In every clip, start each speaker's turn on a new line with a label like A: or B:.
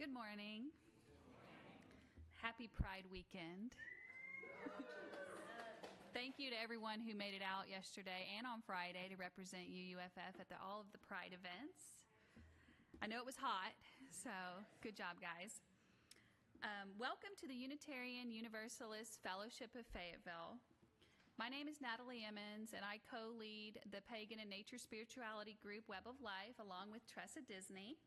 A: Good morning. Happy Pride weekend. Thank you to everyone who made it out yesterday and on Friday to represent UUFF at all of the Pride events. I know it was hot, so good job, guys. Welcome to the Unitarian Universalist Fellowship of Fayetteville. My name is Natalie Emmons, and I co-lead the Pagan and Nature Spirituality group Web of Life along with Tressa Disney.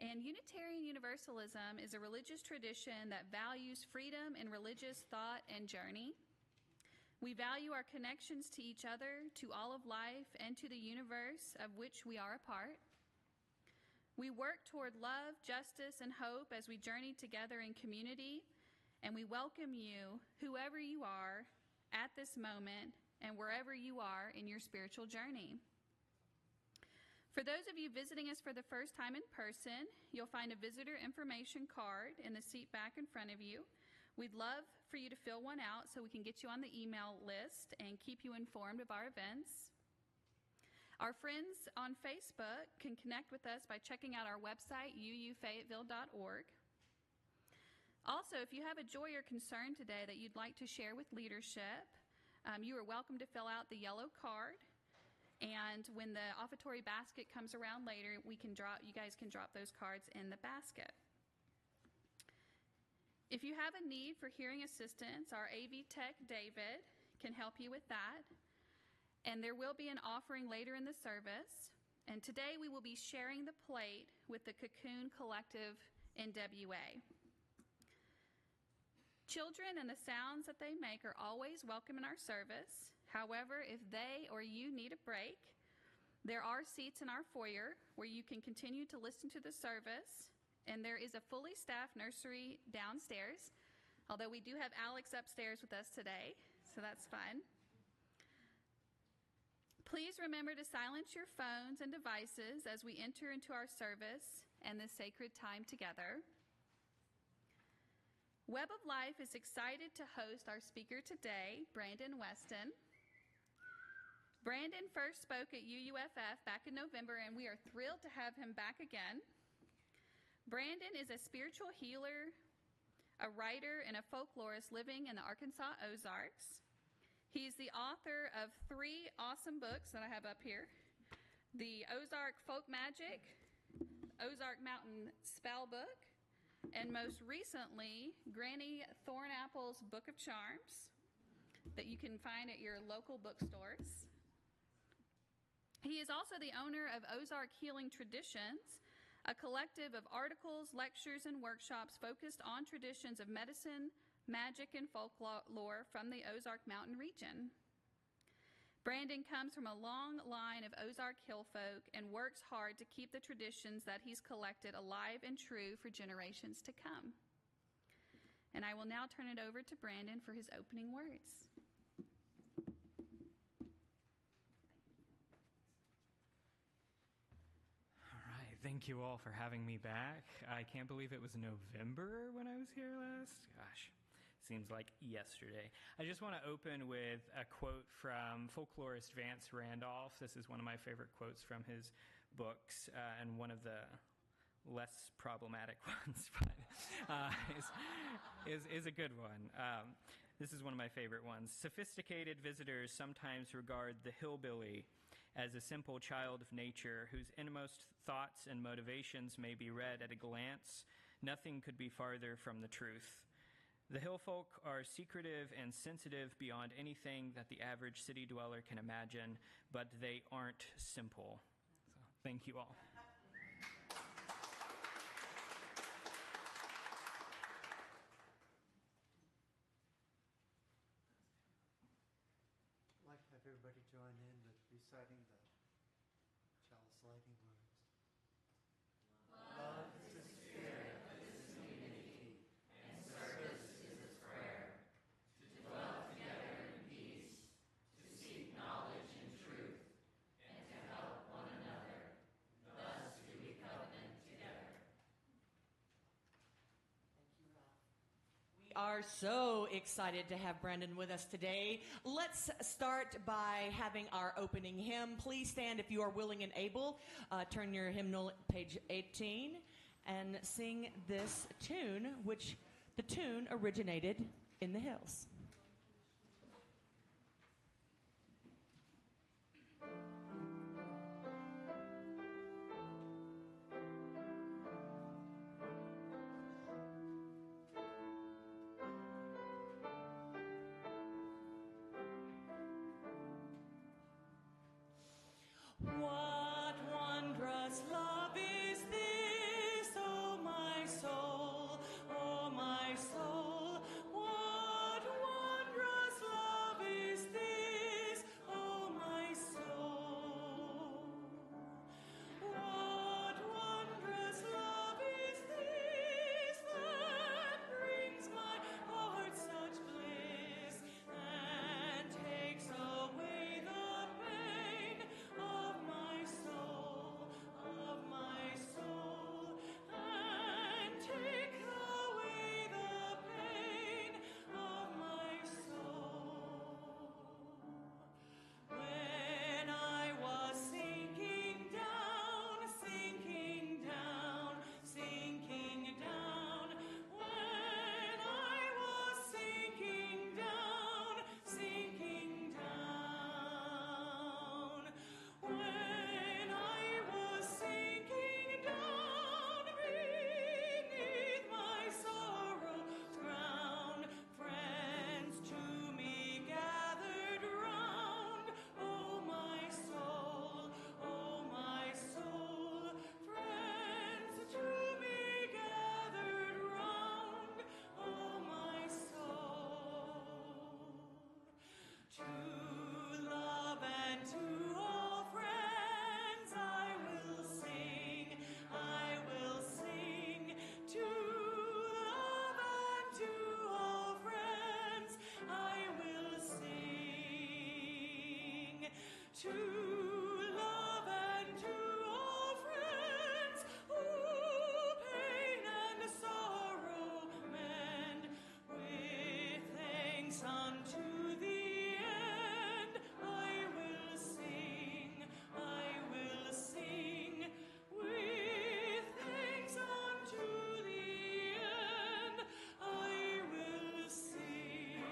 A: And Unitarian Universalism is a religious tradition that values freedom in religious thought and journey. We value our connections to each other, to all of life, and to the universe of which we are a part. We work toward love, justice, and hope as we journey together in community, and we welcome you, whoever you are, at this moment and wherever you are in your spiritual journey. For those of you visiting us for the first time in person, you'll find a visitor information card in the seat back in front of you. We'd love for you to fill one out so we can get you on the email list and keep you informed of our events. Our friends on Facebook can connect with us by checking out our website, uufayetteville.org. Also, if you have a joy or concern today that you'd like to share with leadership, you are welcome to fill out the yellow card. And when the offertory basket comes around later, you guys can drop those cards in the basket. If you have a need for hearing assistance, our AV tech, David, can help you with that. And there will be an offering later in the service. And today we will be sharing the plate with the Cocoon Collective NWA. Children and the sounds that they make are always welcome in our service. However, if they or you need a break, there are seats in our foyer where you can continue to listen to the service, and there is a fully staffed nursery downstairs, although we do have Alex upstairs with us today, so that's fun. Please remember to silence your phones and devices as we enter into our service and this sacred time together. Web of Life is excited to host our speaker today, Brandon Weston. Brandon first spoke at UUFF back in November, and we are thrilled to have him back again. Brandon is a spiritual healer, a writer, and a folklorist living in the Arkansas Ozarks. He's the author of 3 awesome books that I have up here: the Ozark Folk Magic, Ozark Mountain Spell Book, and most recently, Granny Thornapple's Book of Charms that you can find at your local bookstores. He is also the owner of Ozark Healing Traditions, a collective of articles, lectures, and workshops focused on traditions of medicine, magic, and folklore from the Ozark Mountain region. Brandon comes from a long line of Ozark Hill folk and works hard to keep the traditions that he's collected alive and true for generations to come. And I will now turn it over to Brandon for his opening words.
B: All right, thank you all for having me back. I can't believe it was November when I was here last. Gosh. Seems like yesterday. I just want to open with a quote from folklorist Vance Randolph. This is one of my favorite quotes from his books, and one of the less problematic ones, but is a good one. This is one of my favorite ones. Sophisticated visitors sometimes regard the hillbilly as a simple child of nature whose innermost thoughts and motivations may be read at a glance. Nothing could be farther from the truth. The hill folk are secretive and sensitive beyond anything that the average city dweller can imagine, but they aren't simple. So, thank you all.
C: I'd like to have everybody join in with reciting the chalice lighting words.
D: Love is the spirit of this community, and service is its prayer. To dwell together in peace, to seek knowledge and truth, and to help one another. Thus do we covenant together.
E: We are are so excited to have Brandon with us today. Let's start by having our opening hymn. Please stand if you are willing and able. Turn your hymnal page 18 and sing this tune, which the tune originated in the hills. What wondrous love is this, oh my soul, oh my soul. What wondrous love is this, oh my soul. What wondrous love is this that brings my heart such bliss and takes away the pain of my soul, and take away the pain of my soul. When I was sinking down, sinking down, sinking down. When I was sinking down, sinking down. When I was sinking down beneath my sorrow's ground, friends to me gathered round. Oh my soul, friends to me gathered round. Oh my soul. To love and to all friends I will sing, I will sing. To love and to all friends I will sing. To love and to all friends who pain and sorrow mend, with thanks unto the end I will sing, I will sing. With thanks unto the end I will sing.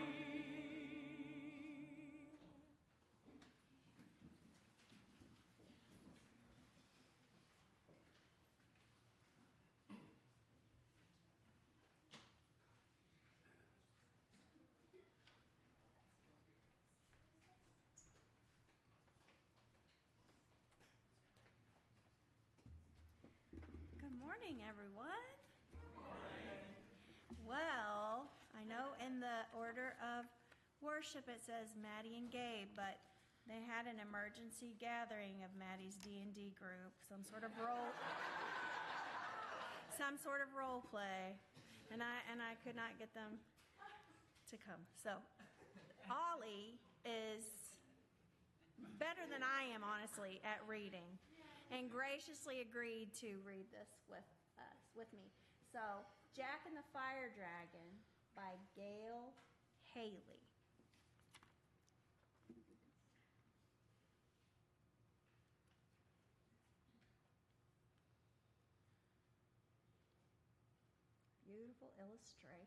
F: Good morning, everyone. Well, I know in the order of worship it says Maddie and Gabe, but they had an emergency gathering of Maddie's D&D group, some sort of role play, and I could not get them to come. So Ollie is better than I am, honestly, at reading, and graciously agreed to read this with me. So, Jack and the Fire Dragon by Gail Haley. Beautiful illustrations.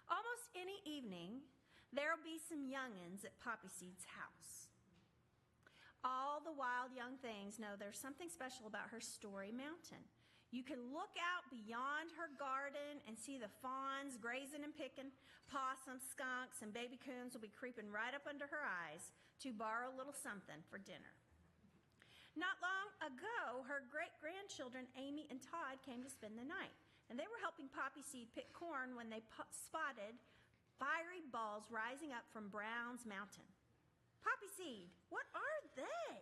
F: Almost any evening, there'll be some young'uns at Poppy Seed's house. All the wild young things know there's something special about her story mountain. You can look out beyond her garden and see the fawns grazing and picking. Possums, skunks, and baby coons will be creeping right up under her eyes to borrow a little something for dinner. Not long ago, her great-grandchildren Amy and Todd came to spend the night, and they were helping Poppy Seed pick corn when they spotted fiery balls rising up from Brown's Mountain. Poppy Seed, what are they?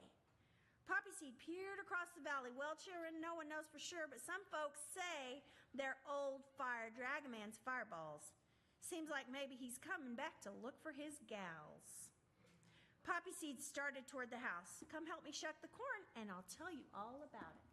F: Poppy Seed peered across the valley. Well, children, no one knows for sure, but some folks say they're old Fire Dragon Man's fireballs. Seems like maybe he's coming back to look for his gals. Poppy Seed started toward the house. Come help me shuck the corn, and I'll tell you all about it.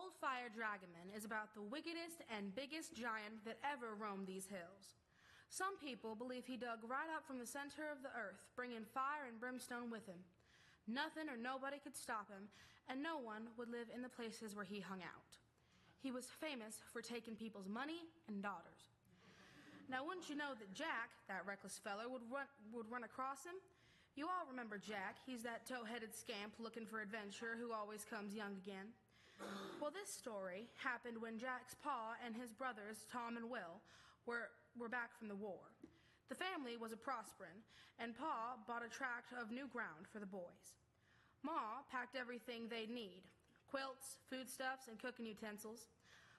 G: Old Fire Dragoman is about the wickedest and biggest giant that ever roamed these hills. Some people believe he dug right up from the center of the earth, bringing fire and brimstone with him. Nothing or nobody could stop him, and no one would live in the places where he hung out. He was famous for taking people's money and daughters. Now, wouldn't you know that Jack, that reckless feller, would run across him? You all remember Jack. He's that tow-headed scamp looking for adventure who always comes young again. Well, this story happened when Jack's pa and his brothers, Tom and Will, were back from the war. The family was prospering, and Pa bought a tract of new ground for the boys. Ma packed everything they'd need: quilts, foodstuffs, and cooking utensils.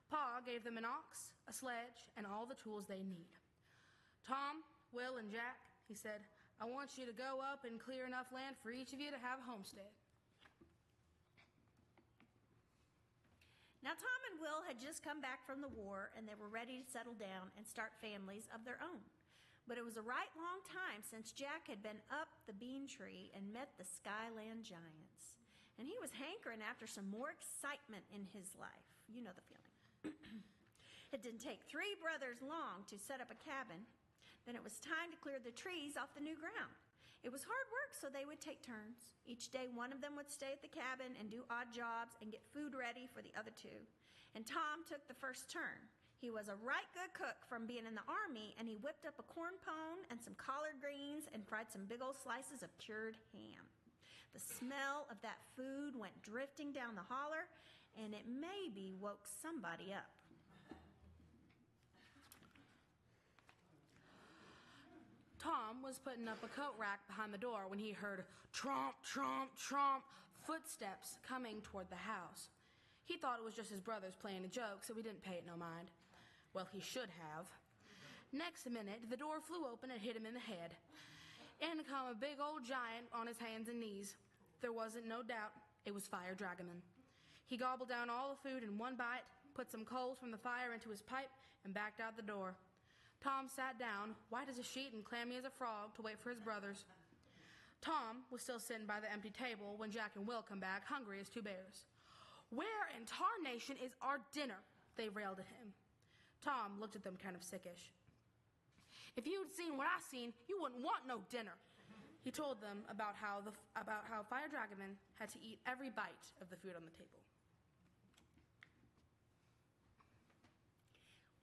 G: Pa gave them an ox, a sledge, and all the tools they need. Tom, Will, and Jack, he said, I want you to go up and clear enough land for each of you to have a homestead.
F: Now, Tom and Will had just come back from the war, and they were ready to settle down and start families of their own. But it was a right long time since Jack had been up the bean tree and met the Skyland giants. And he was hankering after some more excitement in his life. You know the feeling. It didn't take 3 brothers long to set up a cabin. Then it was time to clear the trees off the new ground. It was hard work, so they would take turns. Each day, one of them would stay at the cabin and do odd jobs and get food ready for the other 2. And Tom took the first turn. He was a right good cook from being in the Army, and he whipped up a corn pone and some collard greens and fried some big old slices of cured ham. The smell of that food went drifting down the holler, and it maybe woke somebody up.
G: Tom was putting up a coat rack behind the door when he heard tromp, tromp, tromp footsteps coming toward the house. He thought it was just his brothers playing a joke, so he didn't pay it no mind. Well, he should have. Next minute, the door flew open and hit him in the head. In come a big old giant on his hands and knees. There wasn't no doubt it was Fire Dragoman. He gobbled down all the food in one bite, put some coals from the fire into his pipe, and backed out the door. Tom sat down, white as a sheet and clammy as a frog, to wait for his brothers. Tom was still sitting by the empty table when Jack and Will come back, hungry as 2 bears. Where in tarnation is our dinner? They railed at him. Tom looked at them kind of sickish. If you'd seen what I seen, you wouldn't want no dinner. He told them about how Fire Dragoman had to eat every bite of the food on the table.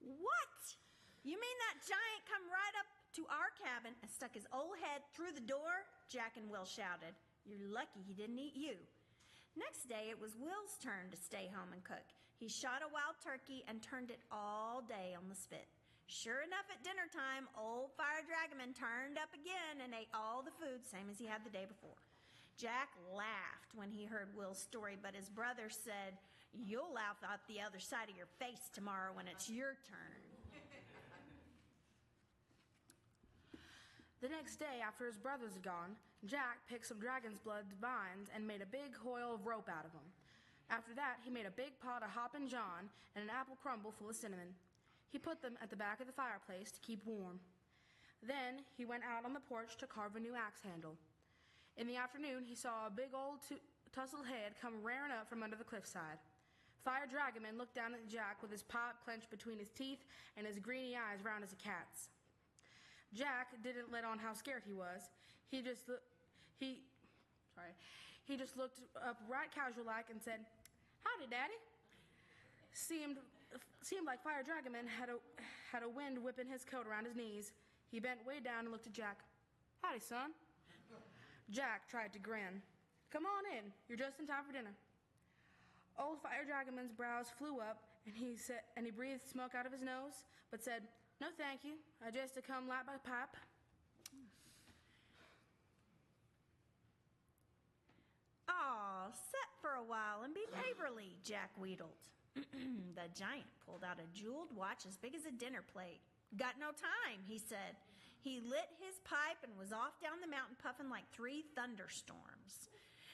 F: What? You mean that giant come right up to our cabin and stuck his old head through the door? Jack and Will shouted. You're lucky he didn't eat you. Next day, it was Will's turn to stay home and cook. He shot a wild turkey and turned it all day on the spit. Sure enough, at dinner time, old Fire Dragoman turned up again and ate all the food, same as he had the day before. Jack laughed when he heard Will's story, but his brother said, You'll laugh out the other side of your face tomorrow when it's your turn.
G: The next day, after his brothers had gone, Jack picked some dragon's blood vines and made a big coil of rope out of them. After that, he made a big pot of Hoppin' John and an apple crumble full of cinnamon. He put them at the back of the fireplace to keep warm. Then he went out on the porch to carve a new axe handle. In the afternoon, he saw a big old tousled head come rearing up from under the cliffside. Fire Dragoman looked down at Jack with his pipe clenched between his teeth and his greeny eyes round as a cat's. Jack didn't let on how scared he was. He just looked up right casual-like and said, Howdy, Daddy. Seemed like Fire Dragoman had a wind whipping his coat around his knees. He bent way down and looked at Jack. Howdy, son. Jack tried to grin. Come on in. You're just in time for dinner. Old Fire Dragoman's brows flew up, and he breathed smoke out of his nose, but said, No, thank you. I just to come light my pipe.
F: Aw, sit for a while and be neighborly, Jack wheedled. The giant pulled out a jeweled watch as big as a dinner plate. Got no time, he said. He lit his pipe and was off down the mountain puffing like 3 thunderstorms.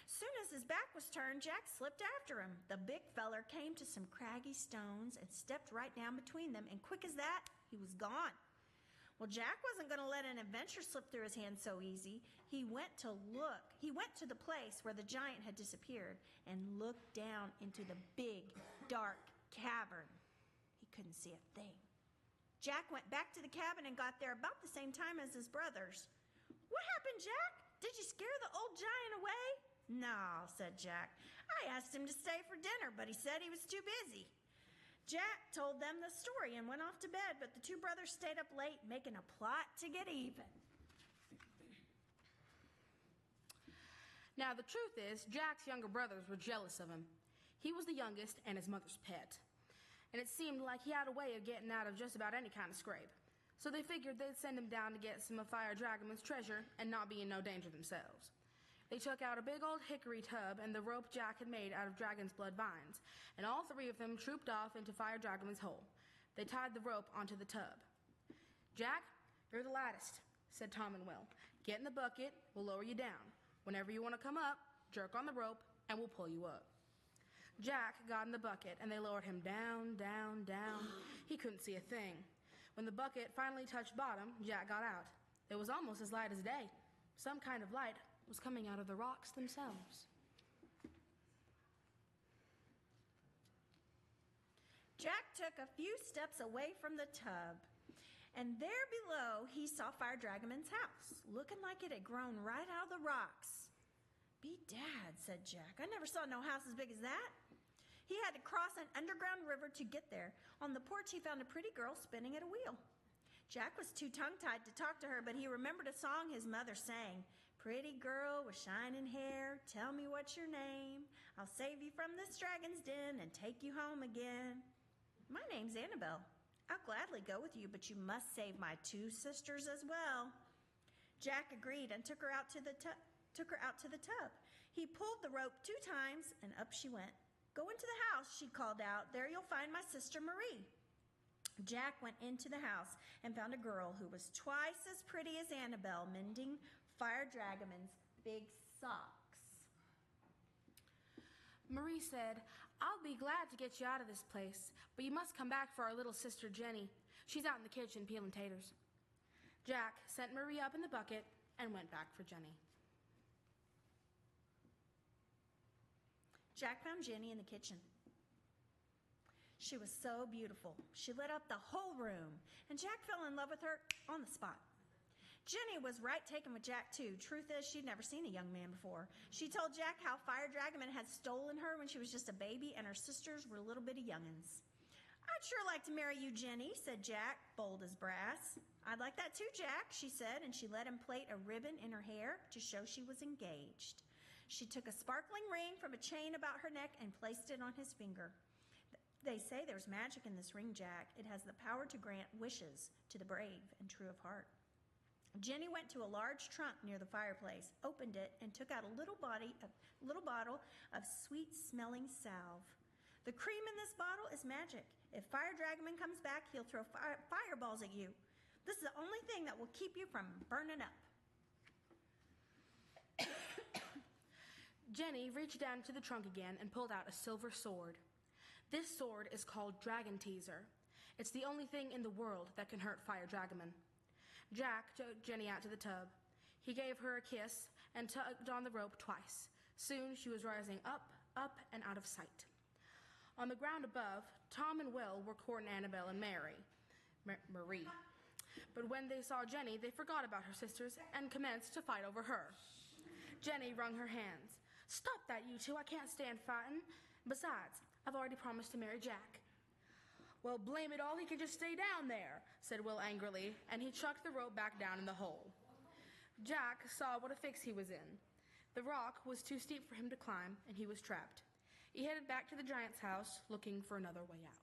F: Soon as his back was turned, Jack slipped after him. The big feller came to some craggy stones and stepped right down between them, and quick as that, he was gone. Well, Jack wasn't going to let an adventure slip through his hands so easy. He went to look. He went to the place where the giant had disappeared and looked down into the big, dark cavern. He couldn't see a thing. Jack went back to the cabin and got there about the same time as his brothers. "What happened, Jack? Did you scare the old giant away?" "No," said Jack. "I asked him to stay for dinner, but he said he was too busy." Jack told them the story and went off to bed, but the two brothers stayed up late making a plot to get even.
G: Now, the truth is, Jack's younger brothers were jealous of him. He was the youngest and his mother's pet, and it seemed like he had a way of getting out of just about any kind of scrape. So they figured they'd send him down to get some of Fire Dragoman's treasure and not be in no danger themselves. They took out a big old hickory tub and the rope Jack had made out of dragon's blood vines, and all three of them trooped off into Fire Dragoman's hole. They tied the rope onto the tub. "Jack, you're the lightest," said Tom and Will. "Get in the bucket, we'll lower you down. Whenever you want to come up, jerk on the rope, and we'll pull you up." Jack got in the bucket, and they lowered him down, down, down. He couldn't see a thing. When the bucket finally touched bottom, Jack got out. It was almost as light as day. Some kind of light was coming out of the rocks themselves.
F: Jack took a few steps away from the tub, and there below he saw Fire Dragoman's house, looking like it had grown right out of the rocks. "Bedad," said Jack. "I never saw no house as big as that." He had to cross an underground river to get there. On the porch he found a pretty girl spinning at a wheel. Jack was too tongue-tied to talk to her, but he remembered a song his mother sang. "Pretty girl with shining hair, tell me what's your name. I'll save you from this dragon's den and take you home again." "My name's Annabelle. I'll gladly go with you, but you must save my two sisters as well." Jack agreed and took her out to the tub. He pulled the rope 2 times, and up she went. "Go into the house," she called out. "There you'll find my sister Marie." Jack went into the house and found a girl who was twice as pretty as Annabelle mending Fire Dragoman's big socks.
G: Marie said, "I'll be glad to get you out of this place, but you must come back for our little sister Jenny. She's out in the kitchen peeling taters." Jack sent Marie up in the bucket and went back for Jenny.
F: Jack found Jenny in the kitchen. She was so beautiful. She lit up the whole room, and Jack fell in love with her on the spot. Jenny was right taken with Jack, too. Truth is, she'd never seen a young man before. She told Jack how Fire Dragoman had stolen her when she was just a baby, and her sisters were little bitty young'uns. "I'd sure like to marry you, Jenny," said Jack, bold as brass. "I'd like that too, Jack," she said, and she let him plait a ribbon in her hair to show she was engaged. She took a sparkling ring from a chain about her neck and placed it on his finger. "They say there's magic in this ring, Jack. It has the power to grant wishes to the brave and true of heart." Jenny went to a large trunk near the fireplace, opened it, and took out a little bottle of sweet-smelling salve. "The cream in this bottle is magic. If Fire Dragoman comes back, he'll throw fireballs at you. This is the only thing that will keep you from burning up."
G: Jenny reached down to the trunk again and pulled out a silver sword. This sword is called Dragon Teaser. It's the only thing in the world that can hurt Fire Dragoman. Jack took Jenny out to the tub. He gave her a kiss and tugged on the rope twice. Soon she was rising up, up, and out of sight. On the ground above, Tom and Will were courting Annabelle and Marie. But when they saw Jenny, they forgot about her sisters and commenced to fight over her. Jenny wrung her hands. "Stop that, you two. I can't stand fighting. Besides, I've already promised to marry Jack." "Well, blame it all, he can just stay down there," said Will angrily, and he chucked the rope back down in the hole. Jack saw what a fix he was in. The rock was too steep for him to climb, and he was trapped. He headed back to the giant's house, looking for another way out.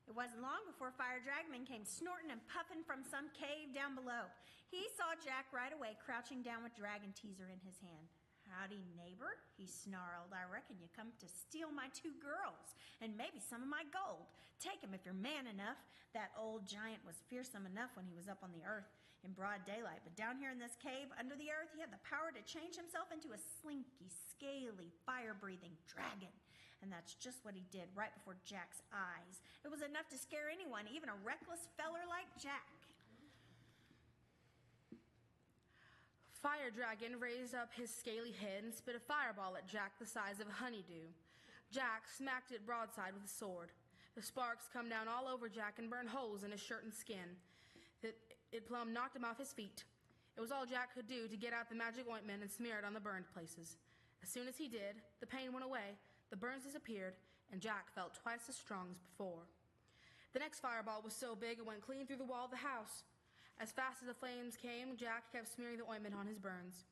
F: It wasn't long before Fire Dragoman came snorting and puffing from some cave down below. He saw Jack right away, crouching down with Dragon Teaser in his hand. "Howdy, neighbor," he snarled. "I reckon you come to steal my 2 girls and maybe some of my gold. Take 'em if you're man enough." That old giant was fearsome enough when he was up on the earth. in broad daylight, but down here in this cave under the earth, he had the power to change himself into a slinky, scaly, fire-breathing dragon. And that's just what he did right before Jack's eyes. It was enough to scare anyone, even a reckless feller like Jack.
G: Fire Dragon raised up his scaly head and spit a fireball at Jack the size of a honeydew. Jack smacked it broadside with a sword. The sparks come down all over Jack and burn holes in his shirt and skin. It plumb knocked him off his feet. It was all Jack could do to get out the magic ointment and smear it on the burned places. As soon as he did, the pain went away, the burns disappeared, and Jack felt twice as strong as before. The next fireball was so big it went clean through the wall of the house. As fast as the flames came, Jack kept smearing the ointment on his burns.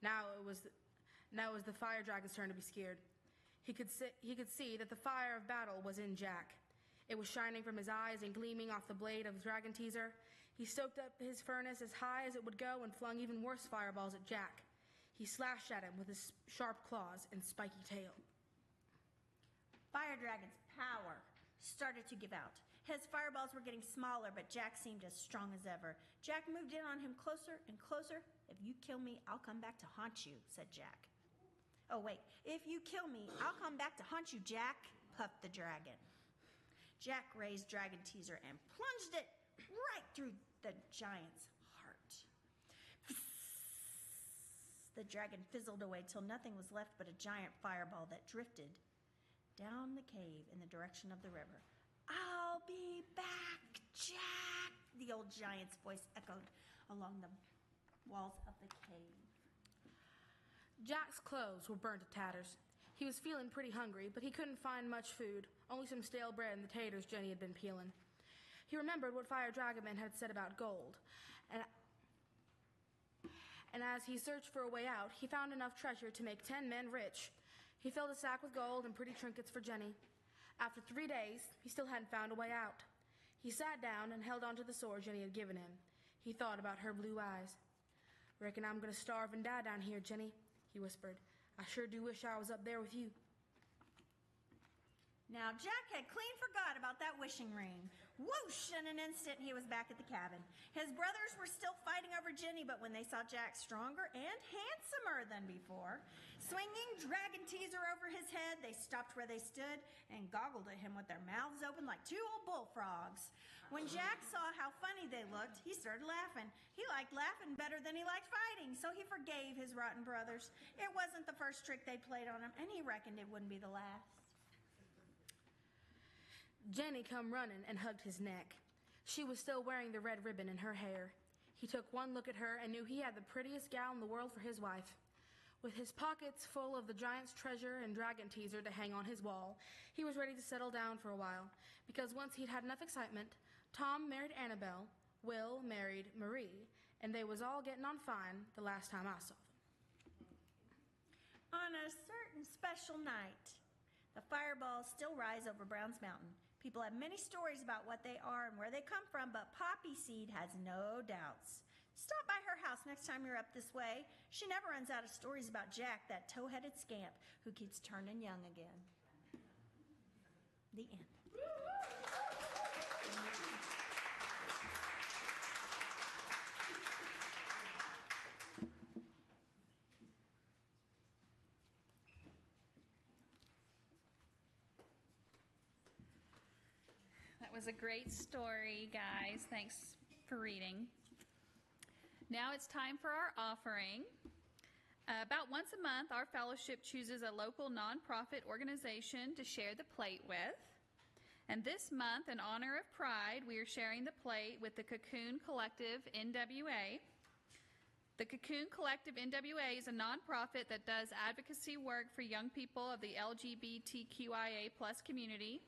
G: Now it was the fire dragon's turn to be scared. He could see that the fire of battle was in Jack. It was shining from his eyes and gleaming off the blade of his dragon teaser. He stoked up his furnace as high as it would go and flung even worse fireballs at Jack. He slashed at him with his sharp claws and spiky tail.
F: Fire Dragon's power started to give out. His fireballs were getting smaller, but Jack seemed as strong as ever. Jack moved in on him closer and closer. "If you kill me, I'll come back to haunt you," said Jack. "Oh, wait. If you kill me, I'll come back to haunt you, Jack," puffed the dragon. Jack raised Dragon Teaser and plunged it right through the giant's heart. The dragon fizzled away till nothing was left but a giant fireball that drifted down the cave in the direction of the river. "I'll be back, Jack," the old giant's voice echoed along the walls of the cave.
G: Jack's clothes were burnt to tatters. He was feeling pretty hungry, but he couldn't find much food, only some stale bread and the taters Jenny had been peeling. He remembered what Fire Dragonman had said about gold, and as he searched for a way out, he found enough treasure to make 10 men rich. He filled a sack with gold and pretty trinkets for Jenny. After 3 days, he still hadn't found a way out. He sat down and held onto the sword Jenny had given him. He thought about her blue eyes. "Reckon I'm going to starve and die down here, Jenny," he whispered. "I sure do wish I was up there with you."
F: Now Jack had clean forgot about that wishing ring. Whoosh! In an instant, he was back at the cabin. His brothers were still fighting over Jenny, but when they saw Jack stronger and handsomer than before, swinging Dragon Teaser over his head, they stopped where they stood and goggled at him with their mouths open like two old bullfrogs. When Jack saw how funny they looked, he started laughing. He liked laughing better than he liked fighting, so he forgave his rotten brothers. It wasn't the first trick they played on him, and he reckoned it wouldn't be the last.
G: Jenny come running and hugged his neck. She was still wearing the red ribbon in her hair. He took one look at her and knew he had the prettiest gal in the world for his wife. With his pockets full of the giant's treasure and Dragon Teaser to hang on his wall, he was ready to settle down for a while, because once he'd had enough excitement, Tom married Annabelle, Will married Marie, and they was all getting on fine the last time I saw them.
F: On a certain special night, the fireballs still rise over Brown's Mountain. People have many stories about what they are and where they come from, but Poppy Seed has no doubts. Stop by her house next time you're up this way. She never runs out of stories about Jack, that tow-headed scamp who keeps turning young again. The end.
A: That was a great story, guys. Thanks for reading. Now it's time for our offering. About once a month, our fellowship chooses a local nonprofit organization to share the plate with. And this month, in honor of Pride, we are sharing the plate with the Cocoon Collective NWA. The Cocoon Collective NWA is a nonprofit that does advocacy work for young people of the LGBTQIA+ community.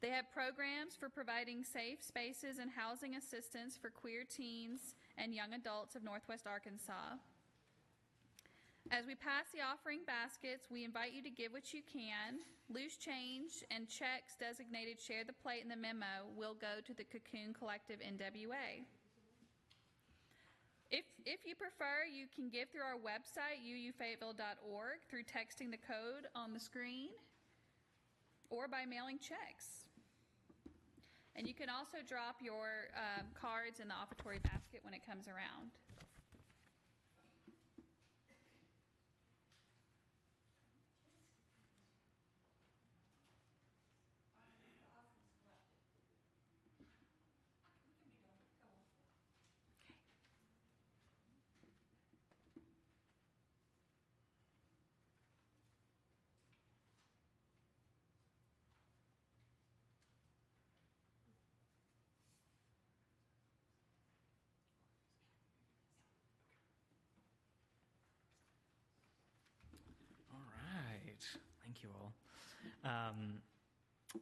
A: They have programs for providing safe spaces and housing assistance for queer teens and young adults of Northwest Arkansas. As we pass the offering baskets, we invite you to give what you can. Loose change and checks designated Share the Plate in the memo will go to the Cocoon Collective NWA. If you prefer, you can give through our website, uufayetteville.org, through texting the code on the screen, or by mailing checks. And you can also drop your cards in the offertory basket when it comes around.
B: Thank you all.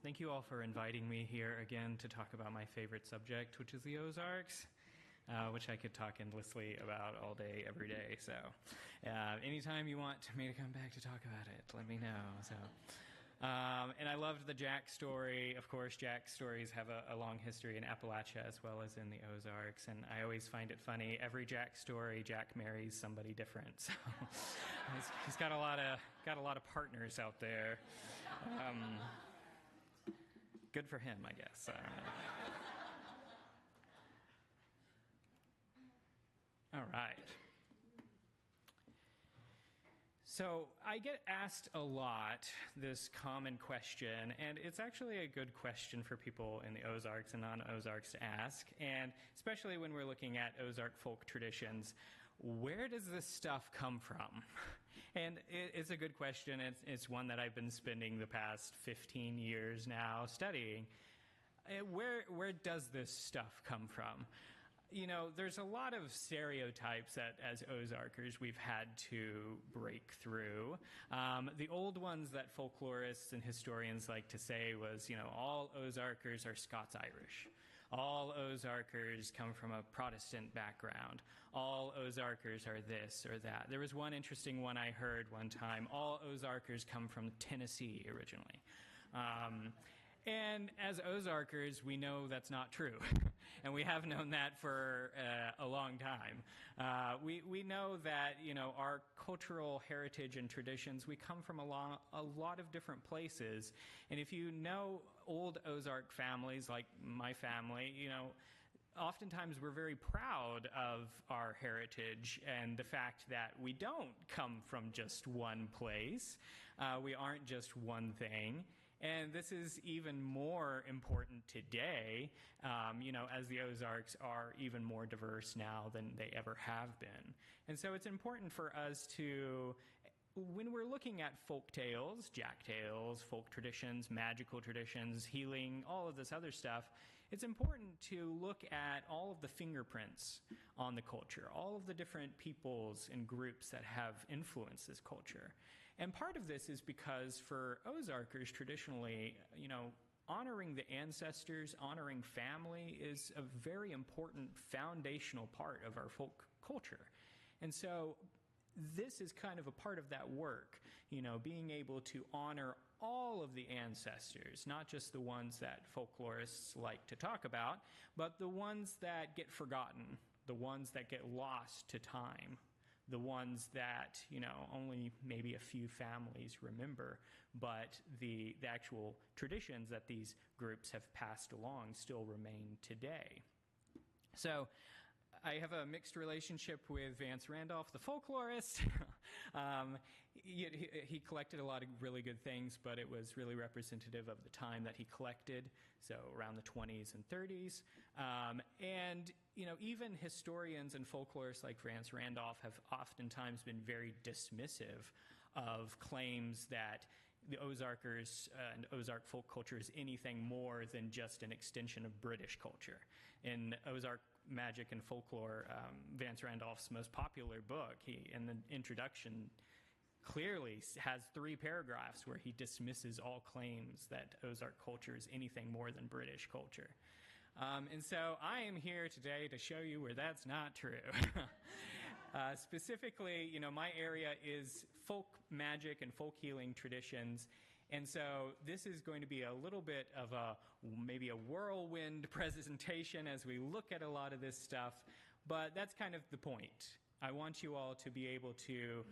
B: Thank you all for inviting me here again to talk about my favorite subject, which is the Ozarks, which I could talk endlessly about all day, every day. So anytime you want me to come back to talk about it, let me know. So, and I loved the Jack story. Of course, Jack's stories have a long history in Appalachia as well as in the Ozarks. And I always find it funny. Every Jack story, Jack marries somebody different. So he's got a lot of partners out there. Good for him, I guess. All right. So I get asked a lot this common question, and it's actually a good question for people in the Ozarks and non-Ozarks to ask, and especially when we're looking at Ozark folk traditions. Where does this stuff come from? And it's a good question. It's one that I've been spending the past 15 years now studying. Where does this stuff come from? You know, there's a lot of stereotypes that as Ozarkers we've had to break through. The old ones that folklorists and historians like to say was, you know, all Ozarkers are Scots-Irish. All Ozarkers come from a Protestant background. All Ozarkers are this or that. There was one interesting one I heard one time. All Ozarkers come from Tennessee originally. And as Ozarkers, we know that's not true. And we have known that for a long time. We know that, you know, our cultural heritage and traditions, we come from a lot of different places. And if you know old Ozark families like my family, you know, oftentimes we're very proud of our heritage and the fact that we don't come from just one place. We aren't just one thing. And this is even more important today, you know, as the Ozarks are even more diverse now than they ever have been. And so it's important for us to, when we're looking at folk tales, jack tales, folk traditions, magical traditions, healing, all of this other stuff, it's important to look at all of the fingerprints on the culture, all of the different peoples and groups that have influenced this culture. And part of this is because for Ozarkers, traditionally, you know, honoring the ancestors, honoring family is a very important foundational part of our folk culture. And so this is kind of a part of that work, you know, being able to honor all of the ancestors, not just the ones that folklorists like to talk about, but the ones that get forgotten, the ones that get lost to time, the ones that, you know, only maybe a few families remember, but the actual traditions that these groups have passed along still remain today. So I have a mixed relationship with Vance Randolph, the folklorist. He collected a lot of really good things, but it was really representative of the time that he collected, so around the 20s and 30s. And, you know, even historians and folklorists like Vance Randolph have oftentimes been very dismissive of claims that the Ozarkers and Ozark folk culture is anything more than just an extension of British culture. In Ozark Magic and Folklore, Vance Randolph's most popular book, he, in the introduction, clearly has 3 paragraphs where he dismisses all claims that Ozark culture is anything more than British culture. And so I am here today to show you where that's not true. Specifically, you know, my area is folk magic and folk healing traditions. And so this is going to be a little bit of maybe a whirlwind presentation as we look at a lot of this stuff, but that's kind of the point. I want you all to be able to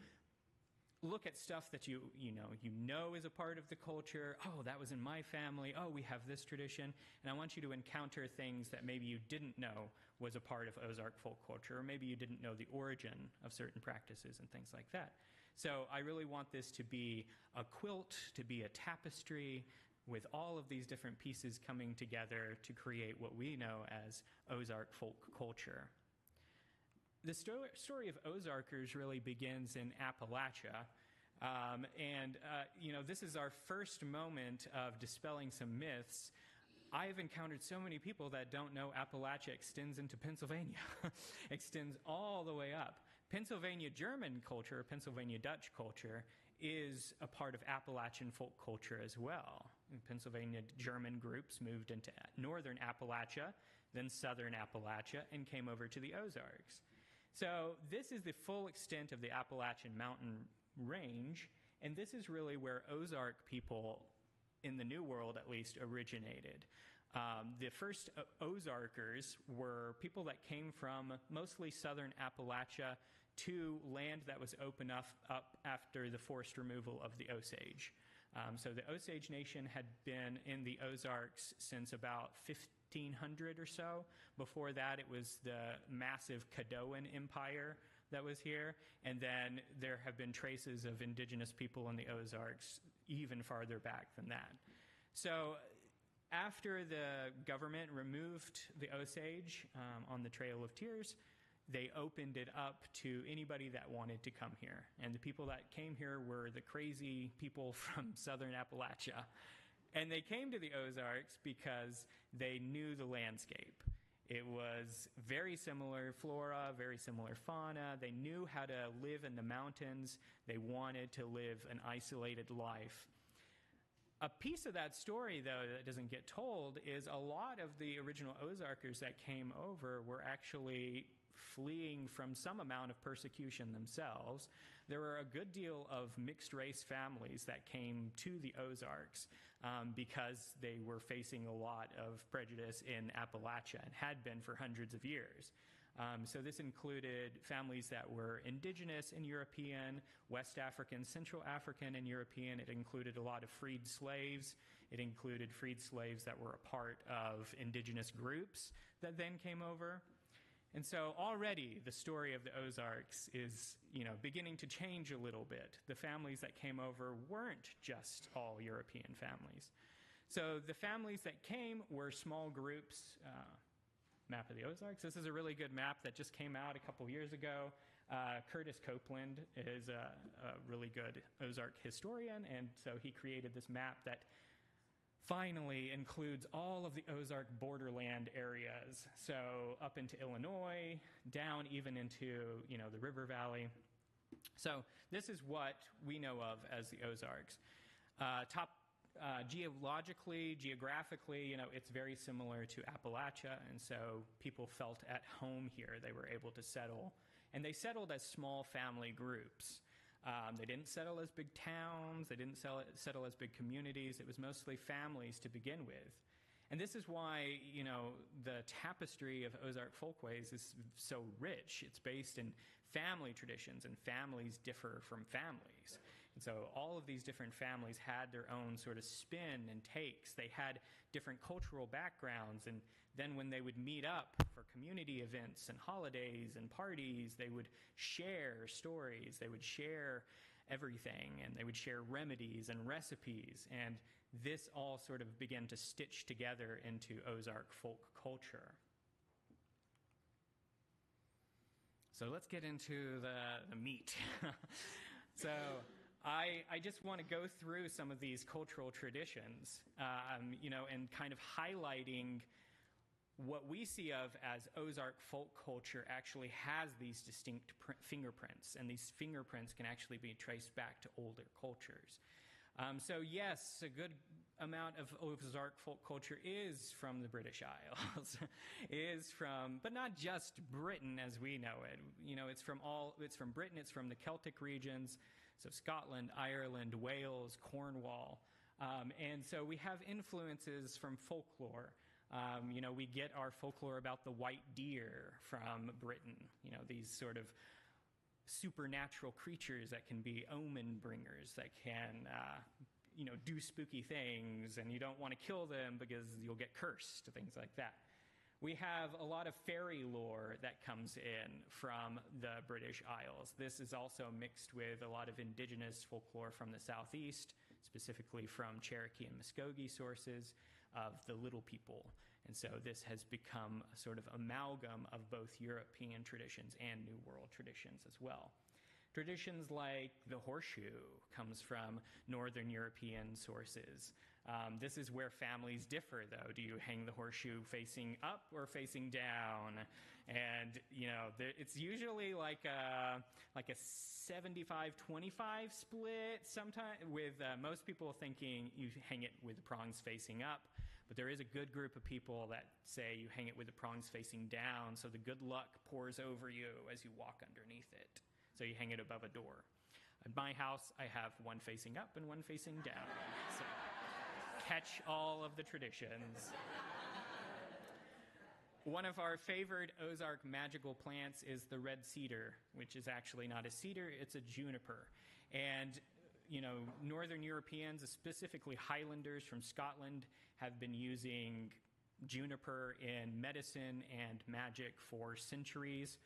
B: look at stuff that you know is a part of the culture. Oh, that was in my family. Oh, we have this tradition. And I want you to encounter things that maybe you didn't know was a part of Ozark folk culture, or maybe you didn't know the origin of certain practices and things like that. So I really want this to be a quilt, to be a tapestry, with all of these different pieces coming together to create what we know as Ozark folk culture. The story of Ozarkers really begins in Appalachia. This is our first moment of dispelling some myths. I've encountered so many people that don't know Appalachia extends into Pennsylvania, extends all the way up. Pennsylvania German culture, Pennsylvania Dutch culture, is a part of Appalachian folk culture as well. Pennsylvania German groups moved into northern Appalachia, then southern Appalachia, and came over to the Ozarks. So this is the full extent of the Appalachian mountain range, and this is really where Ozark people, in the New World at least, originated. The first Ozarkers were people that came from mostly southern Appalachia to land that was opened up after the forced removal of the Osage. So the Osage Nation had been in the Ozarks since about 1500 or so. Before that, it was the massive Caddoan Empire that was here. And then there have been traces of indigenous people in the Ozarks even farther back than that. So after the government removed the Osage on the Trail of Tears, they opened it up to anybody that wanted to come here. And the people that came here were the crazy people from southern Appalachia. And they came to the Ozarks because they knew the landscape. It was very similar flora, very similar fauna. They knew how to live in the mountains. They wanted to live an isolated life. A piece of that story, though, that doesn't get told is a lot of the original Ozarkers that came over were actually fleeing from some amount of persecution themselves. There were a good deal of mixed-race families that came to the Ozarks because they were facing a lot of prejudice in Appalachia and had been for hundreds of years. So this included families that were indigenous and European, West African, Central African and European. It included a lot of freed slaves. It included freed slaves that were a part of indigenous groups that then came over. And so already the story of the Ozarks is, beginning to change a little bit. The families that came over weren't just all European families. So the families that came were small groups. Map of the Ozarks. This is a really good map that just came out a couple years ago. Curtis Copeland is a really good Ozark historian, and so he created this map that finally includes all of the Ozark borderland areas. So up into Illinois, down even into, the river valley. So this is what we know of as the Ozarks. Geographically, it's very similar to Appalachia, and so people felt at home here. They were able to settle, and they settled as small family groups. They didn't settle as big towns. They didn't settle as big communities. It was mostly families to begin with. And this is why, the tapestry of Ozark folkways is so rich. It's based in family traditions, and families differ from families. And so all of these different families had their own sort of spin and takes. They had different cultural backgrounds, and then when they would meet up for community events and holidays and parties, they would share stories, they would share everything, and they would share remedies and recipes. And this all sort of began to stitch together into Ozark folk culture. So let's get into the meat. So I just want to go through some of these cultural traditions, and kind of highlighting what we see of as Ozark folk culture actually has these distinct fingerprints, and these fingerprints can actually be traced back to older cultures. So yes, a good amount of Ozark folk culture is from the British Isles, but not just Britain as we know it. It's from Britain, it's from the Celtic regions, so Scotland, Ireland, Wales, Cornwall. And so we have influences from folklore. We get our folklore about the white deer from Britain, these sort of supernatural creatures that can be omen bringers, that can do spooky things, and you don't want to kill them because you'll get cursed, things like that. We have a lot of fairy lore that comes in from the British Isles. This is also mixed with a lot of indigenous folklore from the southeast, specifically from Cherokee and Muskogee sources of the Little People. And so this has become a sort of amalgam of both European traditions and New World traditions as well. Traditions like the horseshoe comes from Northern European sources. This is where families differ, though. Do you hang the horseshoe facing up or facing down? And, it's usually like a 75-25 split, sometimes, with most people thinking you hang it with the prongs facing up. But there is a good group of people that say you hang it with the prongs facing down, so the good luck pours over you as you walk underneath it. So you hang it above a door. At my house, I have one facing up and one facing down. So catch all of the traditions. One of our favorite Ozark magical plants is the red cedar, which is actually not a cedar, it's a juniper. And Northern Europeans, specifically Highlanders from Scotland, have been using juniper in medicine and magic for centuries.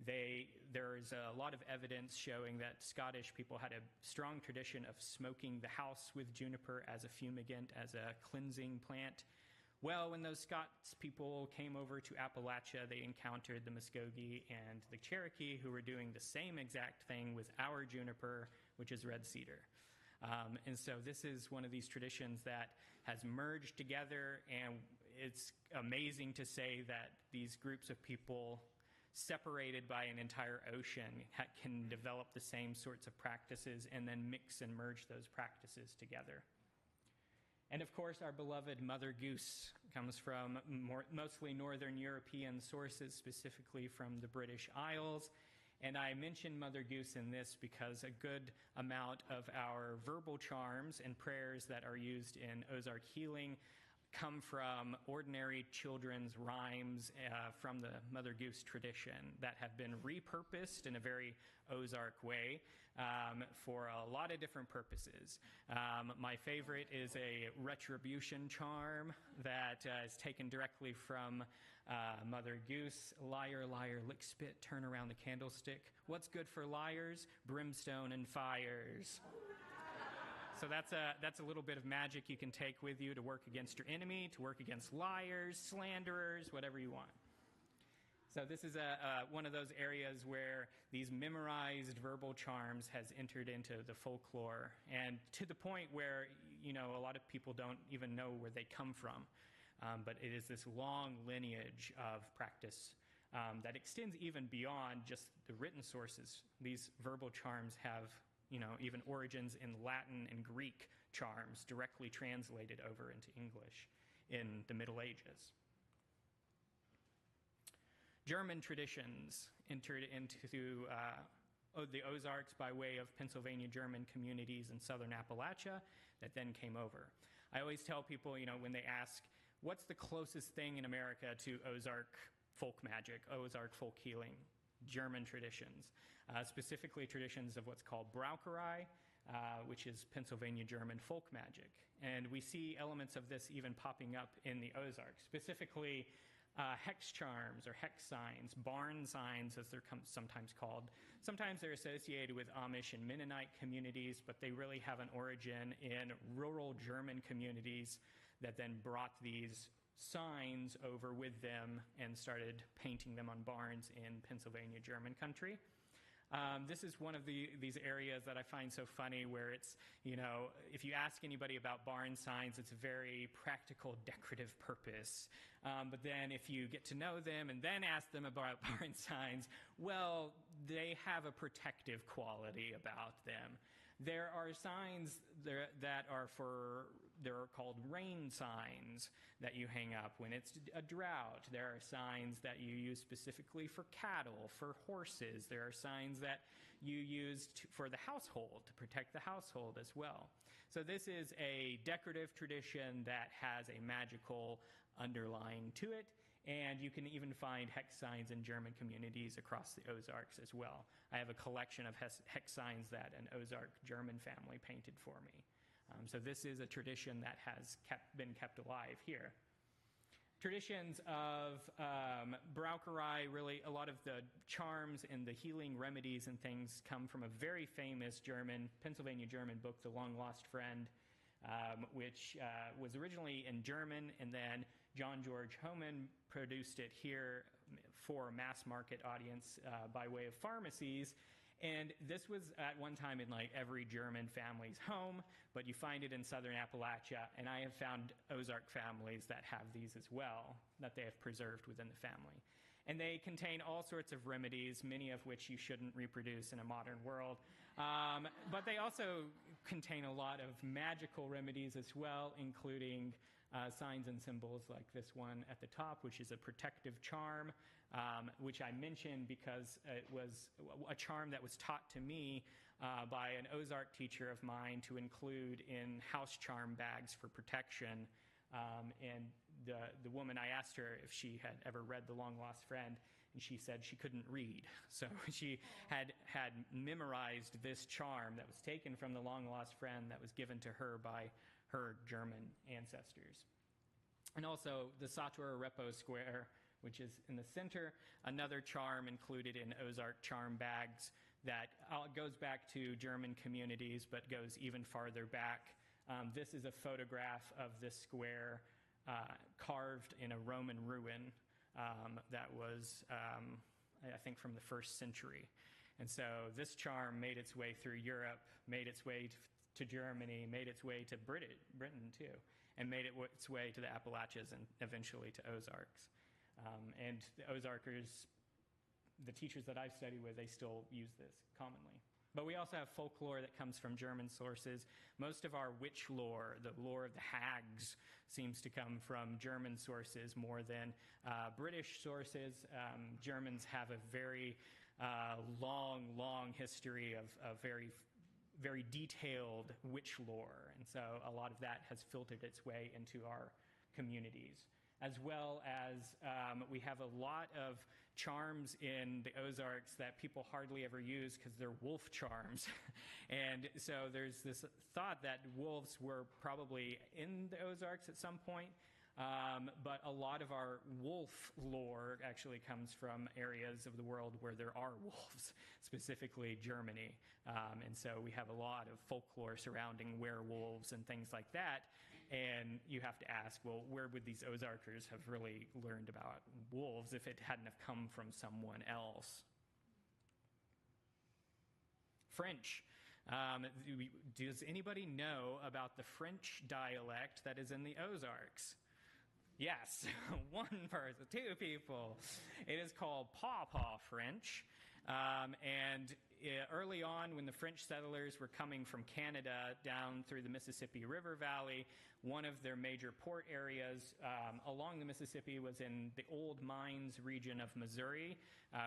B: There is a lot of evidence showing that Scottish people had a strong tradition of smoking the house with juniper as a fumigant, as a cleansing plant. Well, when those Scots people came over to Appalachia, they encountered the Muskogee and the Cherokee, who were doing the same exact thing with our juniper, which is red cedar. And so this is one of these traditions that has merged together, and it's amazing to say that these groups of people separated by an entire ocean can develop the same sorts of practices and then mix and merge those practices together. And of course, our beloved Mother Goose comes from mostly Northern European sources, specifically from the British Isles. And I mention Mother Goose in this because a good amount of our verbal charms and prayers that are used in Ozark healing come from ordinary children's rhymes from the Mother Goose tradition that have been repurposed in a very Ozark way for a lot of different purposes. My favorite is a retribution charm that is taken directly from Mother Goose. Liar, liar, lick spit, turn around the candlestick. What's good for liars? Brimstone and fires. So that's a little bit of magic you can take with you to work against your enemy, to work against liars, slanderers, whatever you want. So this is one of those areas where these memorized verbal charms has entered into the folklore, and to the point where a lot of people don't even know where they come from. But it is this long lineage of practice that extends even beyond just the written sources. These verbal charms have even origins in Latin and Greek charms directly translated over into English in the Middle Ages. German traditions entered into the Ozarks by way of Pennsylvania German communities in southern Appalachia that then came over. I always tell people, when they ask, what's the closest thing in America to Ozark folk magic, Ozark folk healing? German traditions, specifically traditions of what's called Braucherei, which is Pennsylvania German folk magic. And we see elements of this even popping up in the Ozarks, specifically hex charms or hex signs, barn signs as they're sometimes called. Sometimes they're associated with Amish and Mennonite communities, but they really have an origin in rural German communities that then brought these signs over with them and started painting them on barns in Pennsylvania German country. This is one of these areas that I find so funny where it's, if you ask anybody about barn signs, it's a very practical, decorative purpose. But then if you get to know them and then ask them about barn signs, well, they have a protective quality about them. There are signs that are called rain signs that you hang up when it's a drought. There are signs that you use specifically for cattle, for horses. There are signs that you use for the household, to protect the household as well. So this is a decorative tradition that has a magical underlying to it, And you can even find hex signs in German communities across the Ozarks as well. I have a collection of hex signs that an Ozark German family painted for me. So this is a tradition that has been kept alive here. Traditions of Braucherei, really a lot of the charms and the healing remedies and things come from a very famous Pennsylvania German book, The Long Lost Friend, which was originally in German, and then John George Homan produced it here for a mass market audience by way of pharmacies. And this was at one time in like every German family's home, but you find it in southern Appalachia, and I have found Ozark families that have these as well, that they have preserved within the family. And they contain all sorts of remedies, many of which you shouldn't reproduce in a modern world. But they also contain a lot of magical remedies as well, including signs and symbols like this one at the top, which is a protective charm, which I mentioned because it was a charm that was taught to me by an Ozark teacher of mine to include in house charm bags for protection. And the woman, I asked her if she had ever read The Long Lost Friend, and she said she couldn't read. So she had memorized this charm that was taken from The Long Lost Friend that was given to her by her German ancestors. And also the Sator Repo Square, which is in the center, another charm included in Ozark charm bags that goes back to German communities but goes even farther back. This is a photograph of this square carved in a Roman ruin that was, I think, from the 1st century. And so this charm made its way through Europe, made its way to Germany, made its way to Britain too, and made its way to the Appalachians and eventually to Ozarks. And the Ozarkers, the teachers that I've studied with, they still use this commonly. But we also have folklore that comes from German sources. Most of our witch lore, the lore of the hags, seems to come from German sources more than British sources. Germans have a very long history of very detailed witch lore. And so a lot of that has filtered its way into our communities. As well as we have a lot of charms in the Ozarks that people hardly ever use because they're wolf charms. And so there's this thought that wolves were probably in the Ozarks at some point. But a lot of our wolf lore actually comes from areas of the world where there are wolves, specifically Germany. And so we have a lot of folklore surrounding werewolves and things like that. And you have to ask, well, where would these Ozarkers have really learned about wolves if it hadn't have come from someone else? French. Does anybody know about the French dialect that is in the Ozarks? Yes, one person, two people. It is called Pawpaw French. Early on, when the French settlers were coming from Canada down through the Mississippi River Valley, one of their major port areas along the Mississippi was in the Old Mines region of Missouri,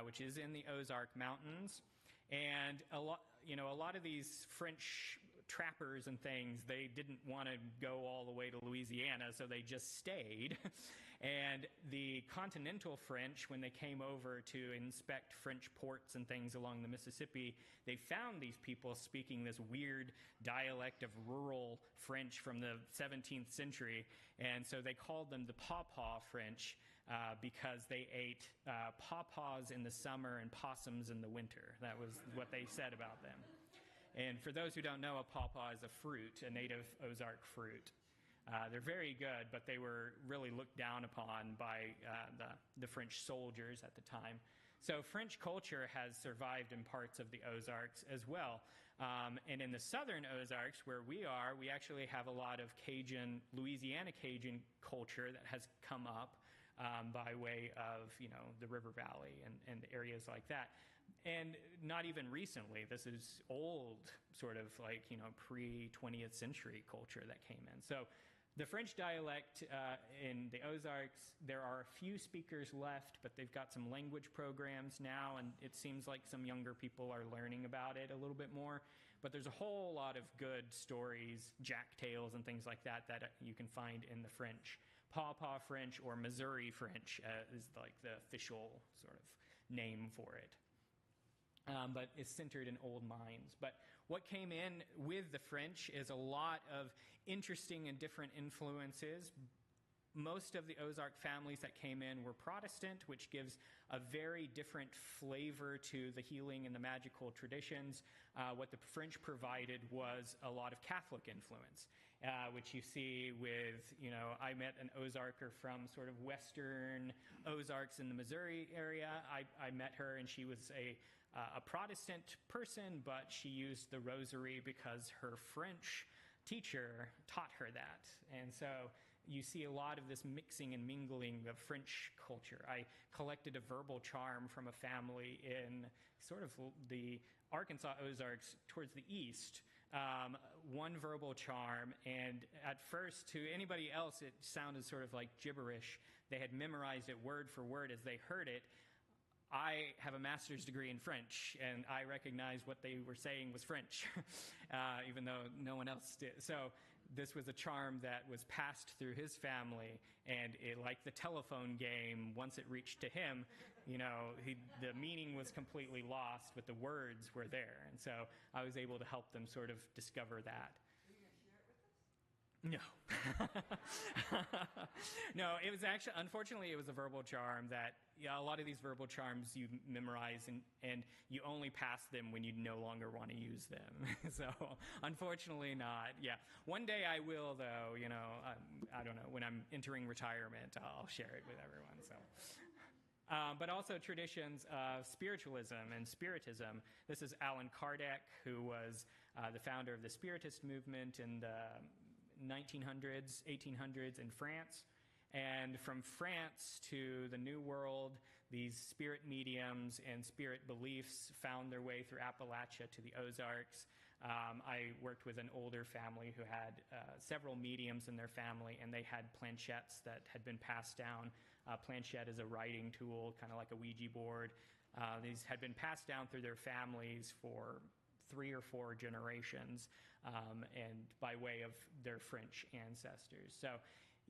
B: which is in the Ozark Mountains. And a lot of these French trappers and things, they didn't want to go all the way to Louisiana, so they just stayed. And the continental French, when they came over to inspect French ports and things along the Mississippi, they found these people speaking this weird dialect of rural French from the 17th century. And so they called them the Pawpaw French because they ate pawpaws in the summer and possums in the winter. That was what they said about them. And for those who don't know, a pawpaw is a fruit, a native Ozark fruit. They're very good, but they were really looked down upon by the French soldiers at the time. So French culture has survived in parts of the Ozarks as well. And in the southern Ozarks, where we are, we actually have a lot of Louisiana Cajun culture that has come up by way of, the River Valley and areas like that. And not even recently. This is old, sort of like, pre-20th century culture that came in. So the French dialect in the Ozarks, there are a few speakers left, but they've got some language programs now, and it seems like some younger people are learning about it a little bit more. But there's a whole lot of good stories, jack tales, and things like that you can find in the French. Pawpaw French, or Missouri French is like the official sort of name for it. But it's centered in old mines. But what came in with the French is a lot of interesting and different influences. Most of the Ozark families that came in were Protestant, which gives a very different flavor to the healing and the magical traditions. What the French provided was a lot of Catholic influence, which you see with, I met an Ozarker from sort of western Ozarks in the Missouri area. I met her, and she was a Protestant person, but she used the rosary because her French teacher taught her that. And so you see a lot of this mixing and mingling of French culture. I collected a verbal charm from a family in sort of the Arkansas Ozarks towards the east. One verbal charm, and at first, to anybody else, it sounded sort of like gibberish. They had memorized it word for word as they heard it. I have a master's degree in French, and I recognized what they were saying was French, even though no one else did. So this was a charm that was passed through his family, and like the telephone game, once it reached to him, the meaning was completely lost, but the words were there. And so I was able to help them sort of discover that. No. No, it was actually, unfortunately, it was a verbal charm that, a lot of these verbal charms you memorize and you only pass them when you no longer want to use them. So, unfortunately not. Yeah. One day I will, though, I don't know, when I'm entering retirement, I'll share it with everyone. So. But also traditions of spiritualism and spiritism. This is Allan Kardec, who was the founder of the Spiritist movement in the 1900s, 1800s in France. And from France to the New World, these spirit mediums and spirit beliefs found their way through Appalachia to the Ozarks. I worked with an older family who had several mediums in their family, and they had planchettes that had been passed down. Planchette is a writing tool, kind of like a Ouija board. These had been passed down through their families for 3 or 4 generations, and by way of their French ancestors. So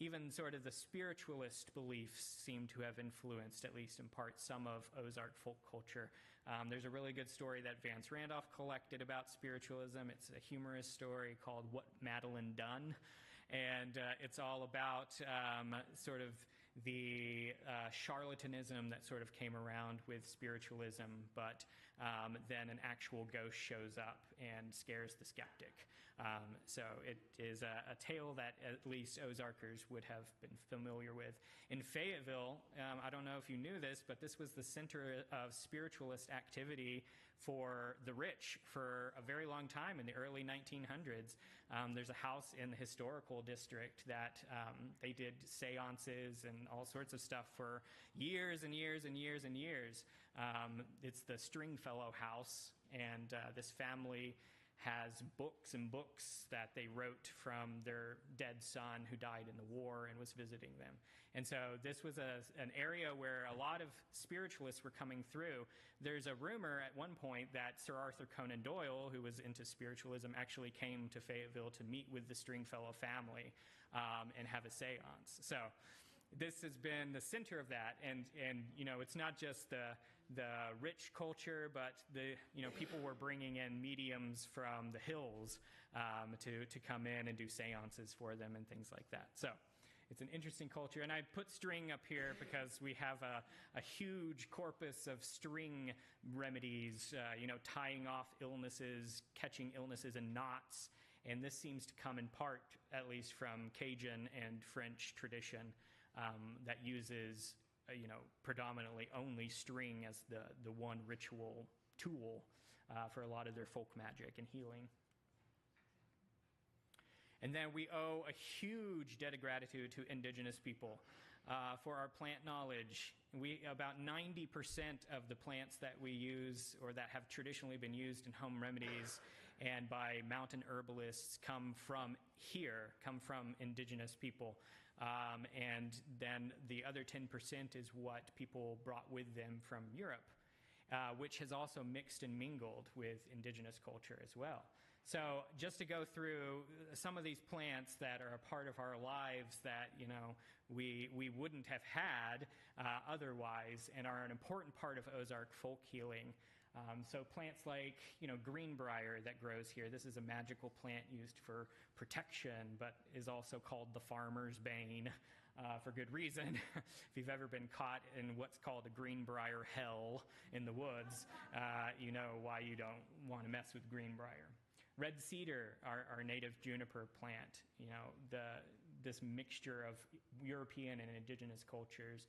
B: even sort of the spiritualist beliefs seem to have influenced, at least in part, some of Ozark folk culture. There's a really good story that Vance Randolph collected about spiritualism. It's a humorous story called What Madeline Done, and it's all about sort of the charlatanism that sort of came around with spiritualism, but then an actual ghost shows up and scares the skeptic. So it is a tale that at least Ozarkers would have been familiar with. In Fayetteville, I don't know if you knew this, but this was the center of spiritualist activity for the rich for a very long time in the early 1900s. There's a house in the historical district that they did seances and all sorts of stuff for years and years and years and years. It's the Stringfellow House, and this family has books and books that they wrote from their dead son who died in the war and was visiting them. And so this was an area where a lot of spiritualists were coming through. There's a rumor at one point that Sir Arthur Conan Doyle, who was into spiritualism, actually came to Fayetteville to meet with the Stringfellow family and have a seance. So this has been the center of that, and it's not just the rich culture, but people were bringing in mediums from the hills to come in and do seances for them and things like that. So it's an interesting culture, and I put string up here because we have a huge corpus of string remedies, tying off illnesses, catching illnesses in knots, and this seems to come in part, at least from Cajun and French tradition, that uses predominantly only string as the one ritual tool for a lot of their folk magic and healing. And then we owe a huge debt of gratitude to indigenous people for our plant knowledge. About 90% of the plants that we use or that have traditionally been used in home remedies and by mountain herbalists come from indigenous people. And then the other 10% is what people brought with them from Europe, which has also mixed and mingled with indigenous culture as well. So just to go through some of these plants that are a part of our lives that, we wouldn't have had otherwise and are an important part of Ozark folk healing. So plants like, greenbrier that grows here. This is a magical plant used for protection, but is also called the farmer's bane for good reason. If you've ever been caught in what's called a greenbrier hell in the woods, you know why you don't want to mess with greenbrier. Red cedar, our native juniper plant, this mixture of European and indigenous cultures.